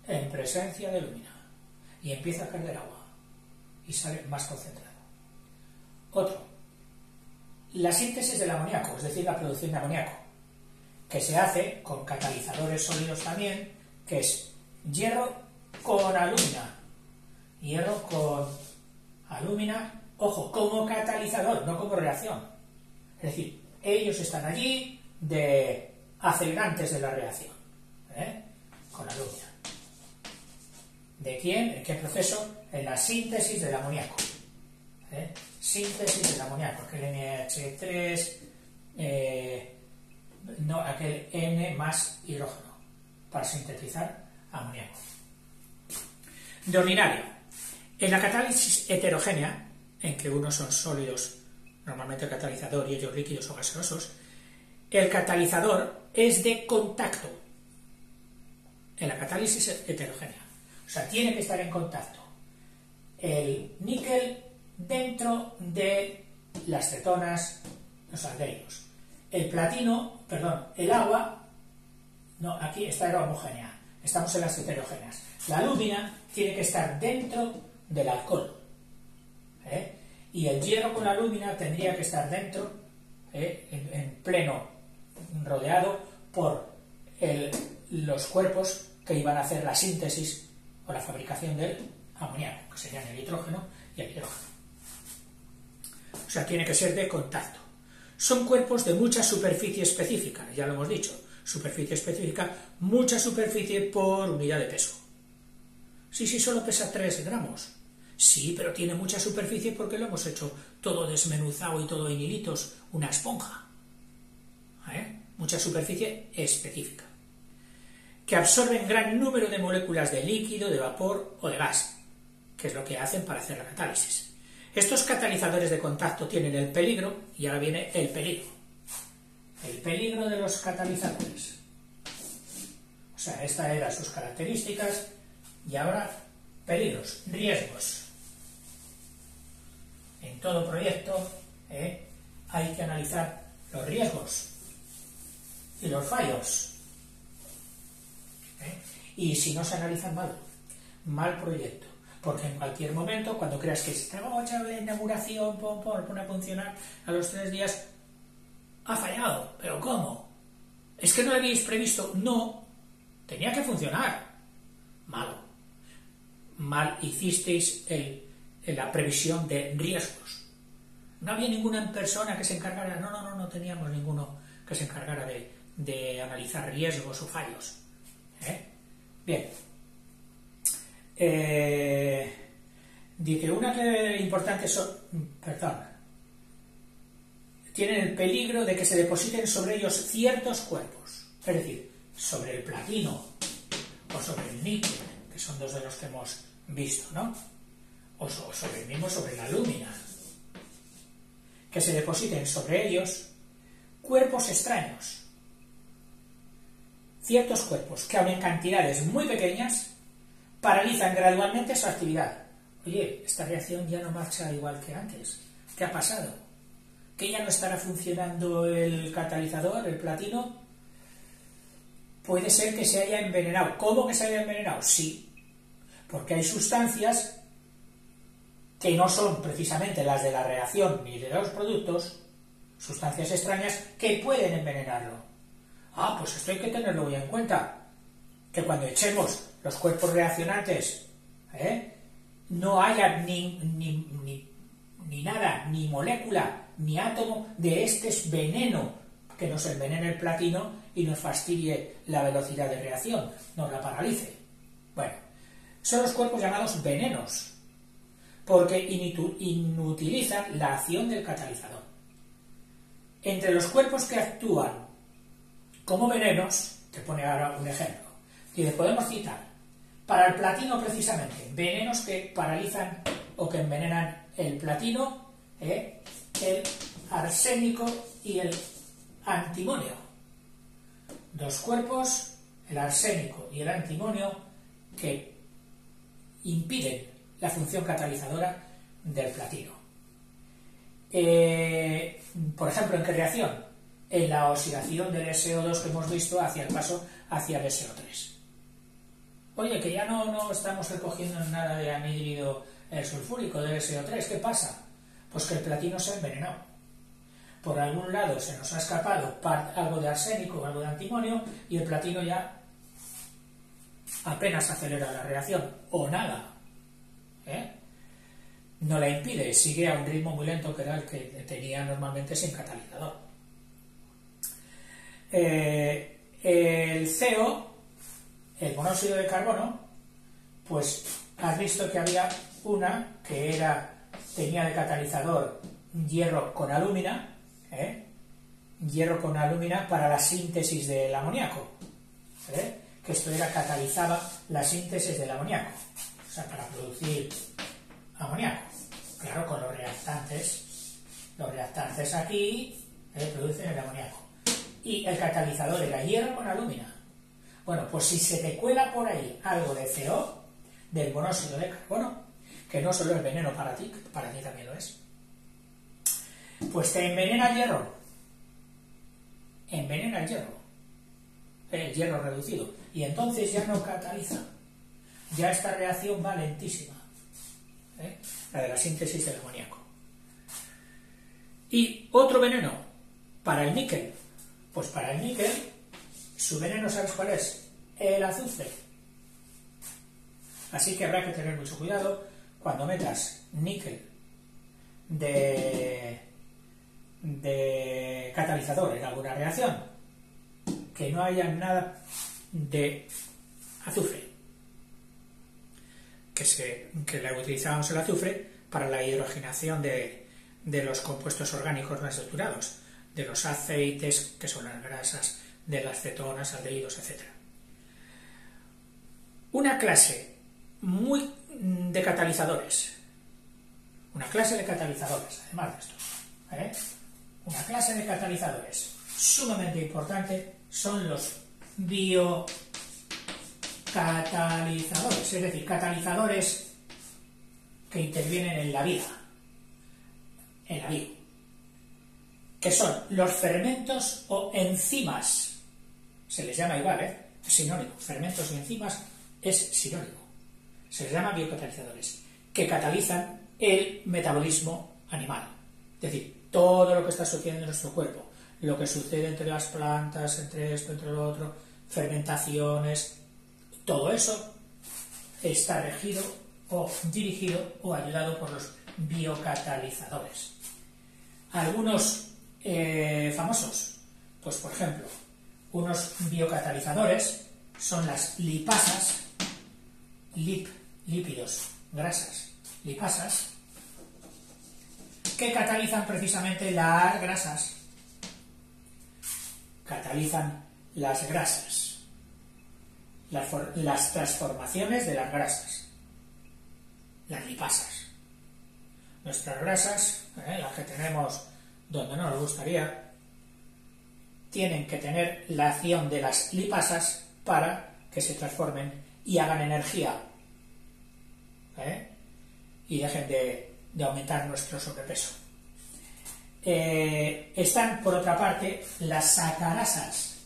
En presencia de alúmina. Y empieza a perder agua. Y sale más concentrado. Otro. La síntesis del amoníaco, es decir, la producción de amoníaco, que se hace con catalizadores sólidos también, que es hierro con alúmina. Hierro con alúmina, ojo, como catalizador, no como reacción. Es decir, ellos están allí de acelerantes de la reacción, con alúmina. ¿De quién? ¿En qué proceso? En la síntesis del amoníaco. Síntesis del amoníaco, aquel NH3, no, aquel N más hidrógeno, para sintetizar amoníaco. De ordinario, en la catálisis heterogénea, en que unos son sólidos, normalmente el catalizador, y ellos líquidos o gaseosos, el catalizador es de contacto. En la catálisis heterogénea. O sea, tiene que estar en contacto el níquel dentro de las cetonas, los aldehídos. El platino, perdón, el agua, no, aquí esta era homogénea, estamos en las heterogéneas. La alúmina tiene que estar dentro del alcohol. Y el hierro con la alúmina tendría que estar dentro, en pleno, rodeado por los cuerpos que iban a hacer la síntesis o la fabricación del amoníaco, que serían el nitrógeno y el hidrógeno. O sea, tiene que ser de contacto. Son cuerpos de mucha superficie específica, ya lo hemos dicho, superficie específica, mucha superficie por unidad de peso. Sí, solo pesa 3 gramos. Sí, pero tiene mucha superficie porque lo hemos hecho todo desmenuzado y todo en hilitos, una esponja. Mucha superficie específica. Que absorben gran número de moléculas de líquido, de vapor o de gas, que es lo que hacen para hacer la catálisis. Estos catalizadores de contacto tienen el peligro, y ahora viene el peligro. El peligro de los catalizadores. O sea, estas eran sus características, y ahora peligros, riesgos. En todo proyecto hay que analizar los riesgos y los fallos. Y si no se analizan mal proyecto. Porque en cualquier momento, cuando creas que se la inauguración, pone a funcionar, a los 3 días ha fallado. ¿Pero cómo? ¿Es que no lo habíais previsto? No, tenía que funcionar. Malo. Mal hicisteis la previsión de riesgos. No había ninguna persona que se encargara, no teníamos ninguno que se encargara de analizar riesgos o fallos. Bien. Dice, una que importante tienen el peligro de que se depositen sobre ellos ciertos cuerpos, es decir, sobre el platino o sobre el níquel, que son dos de los que hemos visto, ¿no? O sobre la alúmina, que se depositen sobre ellos cuerpos extraños, ciertos cuerpos que, aun en cantidades muy pequeñas, paralizan gradualmente su actividad. Oye, esta reacción ya no marcha igual que antes. ¿Qué ha pasado? ¿Que ya no estará funcionando el catalizador, el platino? Puede ser que se haya envenenado. ¿Cómo que se haya envenenado? Sí, porque hay sustancias que no son precisamente las de la reacción ni de los productos, sustancias extrañas que pueden envenenarlo. Pues esto hay que tenerlo muy en cuenta, que cuando echemos los cuerpos reaccionantes, no haya ni nada, ni molécula, ni átomo de este veneno que nos envenene el platino y nos fastidie la velocidad de reacción, nos la paralice. Bueno, son los cuerpos llamados venenos, porque inutilizan la acción del catalizador. Entre los cuerpos que actúan como venenos, te pone ahora un ejemplo, y podemos citar, para el platino precisamente, venenos que paralizan o que envenenan el platino, el arsénico y el antimonio. Dos cuerpos, el arsénico y el antimonio, que impiden la función catalizadora del platino. Por ejemplo, ¿en qué reacción? En la oxidación del SO2 que hemos visto hacia el paso hacia el SO3. Oye, que ya no estamos recogiendo nada de anhídrido sulfúrico del SO3, ¿qué pasa? Pues que el platino se ha envenenado. Por algún lado se nos ha escapado algo de arsénico o algo de antimonio y el platino ya apenas acelera la reacción, o nada. no la impide, sigue a un ritmo muy lento que era el que tenía normalmente sin catalizador. El CO, el monóxido de carbono, pues has visto que había una que tenía de catalizador hierro con alúmina, hierro con alúmina para la síntesis del amoníaco, que esto catalizaba la síntesis del amoníaco, o sea, para producir amoníaco. Claro, con los reactantes aquí producen el amoníaco. Y el catalizador era hierro con alúmina. Bueno, pues si se te cuela por ahí algo de CO, del monóxido de carbono, que no solo es veneno para ti también lo es, pues te envenena el hierro. Envenena el hierro reducido, y entonces ya no cataliza. Ya esta reacción va lentísima, la de la síntesis del amoníaco. Y otro veneno para el níquel. Pues para el níquel, su veneno, ¿sabes cuál es? El azufre. Así que habrá que tener mucho cuidado cuando metas níquel de catalizador en alguna reacción, que no haya nada de azufre, que le utilizábamos el azufre para la hidrogenación de los compuestos orgánicos más estructurados, de los aceites, que son las grasas, de las cetonas, aldehídos, etc. Una clase de catalizadores, además de esto, una clase de catalizadores sumamente importante son los biocatalizadores, es decir, catalizadores que intervienen en la vida, que son los fermentos o enzimas, se les llama igual, es sinónimo, fermentos y enzimas es sinónimo, se les llama biocatalizadores, que catalizan el metabolismo animal, es decir, todo lo que está sucediendo en nuestro cuerpo, lo que sucede entre las plantas, entre esto, entre lo otro, fermentaciones, todo eso está regido o dirigido o ayudado por los biocatalizadores. Algunos famosos, pues por ejemplo, unos biocatalizadores son las lipasas, lípidos, grasas, lipasas, que catalizan precisamente las grasas, catalizan las grasas, las transformaciones de las grasas, las lipasas. Nuestras grasas, las que tenemos donde no nos gustaría, tienen que tener la acción de las lipasas para que se transformen y hagan energía, y dejen de aumentar nuestro sobrepeso. Están, por otra parte, las sacarasas.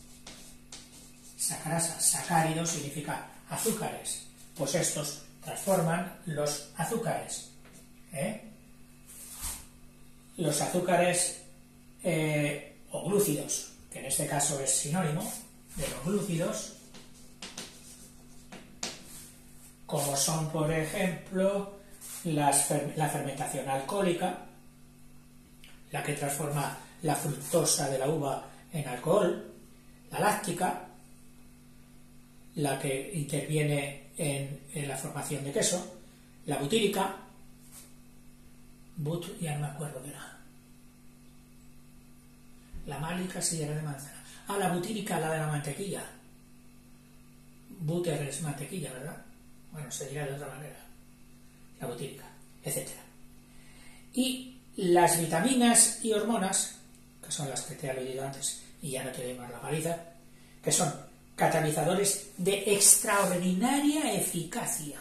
Sacáridos significa azúcares. Pues estos transforman los azúcares. Los azúcares o glúcidos, que en este caso es sinónimo de los glúcidos, como son, por ejemplo, la fermentación alcohólica, la que transforma la fructosa de la uva en alcohol, la láctica, la que interviene en la formación de queso, la butírica, ya no me acuerdo de nada. La málica sí era de manzana. La butírica, la de la mantequilla. Butter es mantequilla, ¿verdad? Bueno, se dirá de otra manera. La butírica, etc. Y las vitaminas y hormonas, que son las que te he aludido antes, y ya no te doy más la paliza, que son catalizadores de extraordinaria eficacia.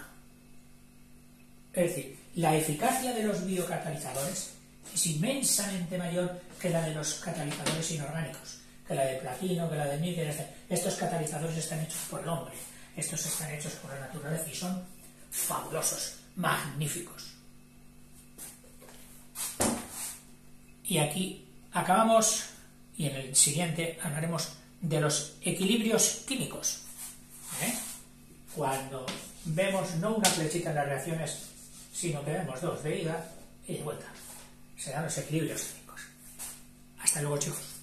Es decir, la eficacia de los biocatalizadores es inmensamente mayor que la de los catalizadores inorgánicos, que la de platino, que la de níquel. Estos catalizadores están hechos por el hombre, estos están hechos por la naturaleza y son fabulosos, magníficos. Y aquí acabamos, y en el siguiente hablaremos de los equilibrios químicos. Cuando vemos no una flechita en las reacciones, sino que vemos 2 de ida y de vuelta. Serán los equilibrios químicos. Hasta luego, chicos.